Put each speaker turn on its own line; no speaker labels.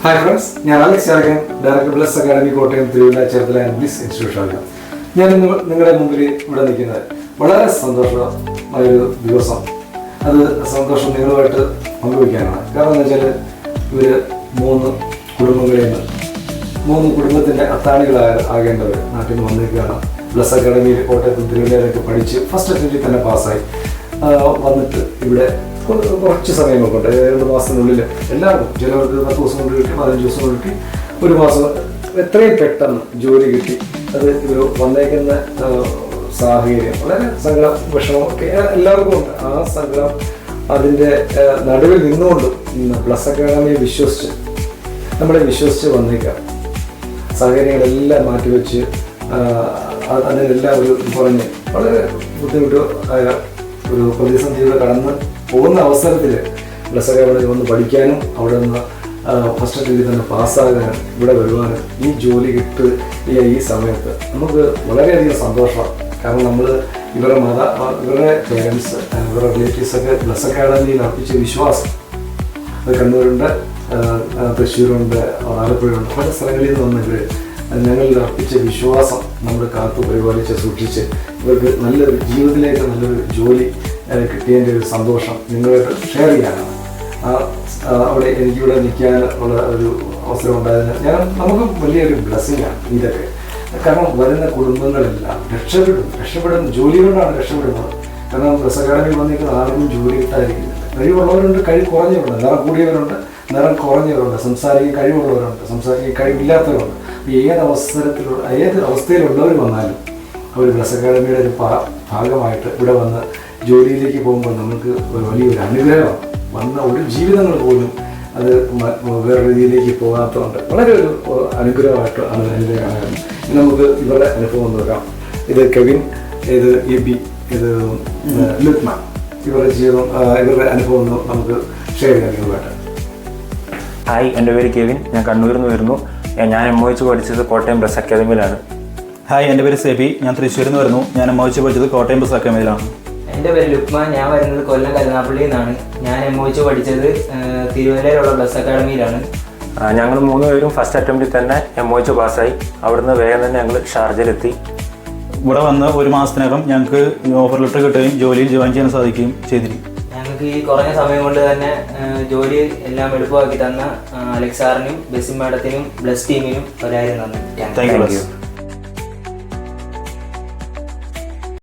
Hi friends, ഞാൻ Alex Chalakkan, director Bliss academy Kottayam, Thiruvalla, Cherthala and Bliss ഇൻസ്റ്റിറ്റ്യൂഷനാണ്. ഞാൻ നിങ്ങളുടെ മുമ്പിൽ ഇവിടെ നിൽക്കുന്നത് വളരെ സന്തോഷമായൊരു ദിവസം. അത് സന്തോഷം നിങ്ങളുമായിട്ട് പങ്കുവയ്ക്കാനാണ്. കാരണം എന്താ വെച്ചാൽ ഇവർ മൂന്ന് കുടുംബത്തിൻ്റെ അത്താണികളാകേണ്ടവർ നാട്ടിൽ നിന്ന് വന്നിരിക്കുകയാണ്. ബ്ലസ് അക്കാഡമിയിൽ കോട്ടയത്തും തിരുവല്ലയിലൊക്കെ പഠിച്ച് ഫസ്റ്റ് അറ്റംപ്റ്റിൽ തന്നെ പാസ്സായി വന്നിട്ട് ഇവിടെ കുറച്ച് സമയമൊക്കെ ഉണ്ട്. 2 മാസത്തിനുള്ളിൽ എല്ലാവർക്കും, ചിലവർക്ക് 10 ദിവസം കൊണ്ട് കിട്ടി, 15 ദിവസം കൊണ്ട് കിട്ടി, 1 മാസം, എത്രയും പെട്ടെന്ന് ജോലി കിട്ടി. അത് ഇവർ വന്നേക്കുന്ന സാഹചര്യം വളരെ സങ്കടം, വിഷമമൊക്കെ എല്ലാവർക്കും ഉണ്ട്. ആ സങ്കടം അതിൻ്റെ നടുവിൽ നിന്നുകൊണ്ടും ബ്ലസ് അക്കാഡമിയെ വിശ്വസിച്ച് വന്നേക്കാം. സാഹചര്യങ്ങളെല്ലാം മാറ്റിവെച്ച് അതിനെല്ലാം ഒരു പറഞ്ഞ് വളരെ ബുദ്ധിമുട്ട് ആയ ഒരു പ്രതിസന്ധിയുടെ കടന്ന് പോകുന്ന അവസരത്തിൽ ബ്ലസ് അക്കാഡമിയിൽ വന്ന് പഠിക്കാനും അവിടെ നിന്ന് ഫസ്റ്റ് അറ്റംപ്റ്റിൽ തന്നെ പാസ്സാകാനും ഇവിടെ വരുവാനും ഈ ജോലി കിട്ടുക ഈ സമയത്ത് നമുക്ക് വളരെയധികം സന്തോഷമാണ്. കാരണം നമ്മൾ ഇവരുടെ പേരൻസ്, ഇവരുടെ റിലേറ്റീവ്സൊക്കെ ബ്ലസ് അക്കാഡമിയിൽ അർപ്പിച്ച വിശ്വാസം, അത് കണ്ണൂരുണ്ട്, തൃശ്ശൂരുണ്ട്, ആലപ്പുഴയുണ്ട്, പല സ്ഥലങ്ങളിൽ നിന്ന് വന്ന് ഇവർ ഞങ്ങളിൽ അർപ്പിച്ച വിശ്വാസം നമ്മൾ കാത്തു പരിപാലിച്ച് സൂക്ഷിച്ച് ഇവർക്ക് നല്ലൊരു ജീവിതത്തിലേക്ക് നല്ലൊരു ജോലി കിട്ടിയതിൻ്റെ ഒരു സന്തോഷം നിങ്ങളായിട്ട് ഷെയർ ചെയ്യാനാണ്. അവിടെ എനിക്കിവിടെ നിൽക്കാൻ ഉള്ള ഒരു അവസരം ഉണ്ടായതിന് നമുക്ക് വലിയൊരു ബ്ലെസ്സിങ്ങാണ് ഇതൊക്കെ. കാരണം വരുന്ന കുടുംബങ്ങളെല്ലാം രക്ഷപ്പെടും ജോലി കൊണ്ടാണ് രക്ഷപ്പെടുന്നത്. കാരണം ബ്ലസ് അക്കാഡമി വന്നിരിക്കുന്ന ആർക്കും ജോലി കിട്ടാതിരിക്കുന്നില്ല. കഴിവുള്ളവരുണ്ട്, കഴിവ് കുറഞ്ഞവരുണ്ട്, നിറം കൂടിയവരുണ്ട്, നിറം കുറഞ്ഞവരുണ്ട്, സംസാരിക്കാൻ കഴിവുള്ളവരുണ്ട്, സംസാരിക്കാൻ കഴിവില്ലാത്തവരുണ്ട്. ഏത് അവസ്ഥയിലുള്ളവർ വന്നാലും അവർ ബ്ലസ് അക്കാഡമിയുടെ ഒരു ഭാഗമായിട്ട് ഇവിടെ വന്ന് ജോലിയിലേക്ക് പോകുമ്പോൾ നമുക്ക് വലിയൊരു അനുഗ്രഹമാണ്. വന്ന ഒരു ജീവിതങ്ങൾ പോലും അത് വേറെ രീതിയിലേക്ക് പോകാത്തതുകൊണ്ട് വളരെ ഒരു അനുഗ്രഹമായിട്ട് ആണ് എൻ്റെ കാണുന്നത്. നമുക്ക് ഇവരുടെ അനുഭവം നോക്കാം. ഇത് കെവിൻ, ഇത് എബി, ഇത് ലുക്മാൻ. ഇവരുടെ ജീവിതം, ഇവരുടെ അനുഭവം നമുക്ക് ഷെയർ ചെയ്യാൻ നിങ്ങളുമായിട്ട്.
ഹായ്, എൻ്റെ പേര് കെവിൻ. ഞാൻ കണ്ണൂരിൽ നിന്ന് വരുന്നു. ഞാൻ MOH പഠിച്ചത് കോട്ടയം ബ്ലസ് അക്കാദമിയിലാണ്.
ഹായ്, എൻ്റെ പേര് സെബി. ഞാൻ തൃശ്ശൂരിൽ നിന്ന് വരുന്നു. ഞാൻ MOH പഠിച്ചത് കോട്ടയം ബ്ലസ് അക്കാദമിയിലാണ്.
എൻ്റെ പേര് ലുക്മാൻ. ഞാൻ വരുന്നത് കൊല്ലം കരുനാപ്പള്ളിയിൽ നിന്നാണ്. ഞാൻ MOH പഠിച്ചത് തിരുവല്ലയിലുള്ള ബ്ലസ് അക്കാഡമിയിലാണ്.
ഞങ്ങൾ 3 പേരും ഫസ്റ്റ് അറ്റംപ്റ്റിൽ തന്നെ MOH പാസ്സായി. അവിടുന്ന് വേഗം തന്നെ ഞങ്ങൾ ഷാർജയിലെത്തി.
ഇവിടെ വന്ന് 1 മാസത്തിനകം ഞങ്ങൾക്ക് ഓഫർ ലെറ്റർ കിട്ടുകയും ജോലിയിൽ ജോയിൻ ചെയ്യാൻ സാധിക്കുകയും ചെയ്തിരിക്കും.
ഞങ്ങൾക്ക് ഈ കുറഞ്ഞ സമയം കൊണ്ട് തന്നെ ജോലി എല്ലാം എളുപ്പമാക്കി തന്ന അലക്സ് സാറിനും ബെസി മാഡത്തിനും ബ്ലസ് ടീമിനും 1000 നന്ദി.
Thank you.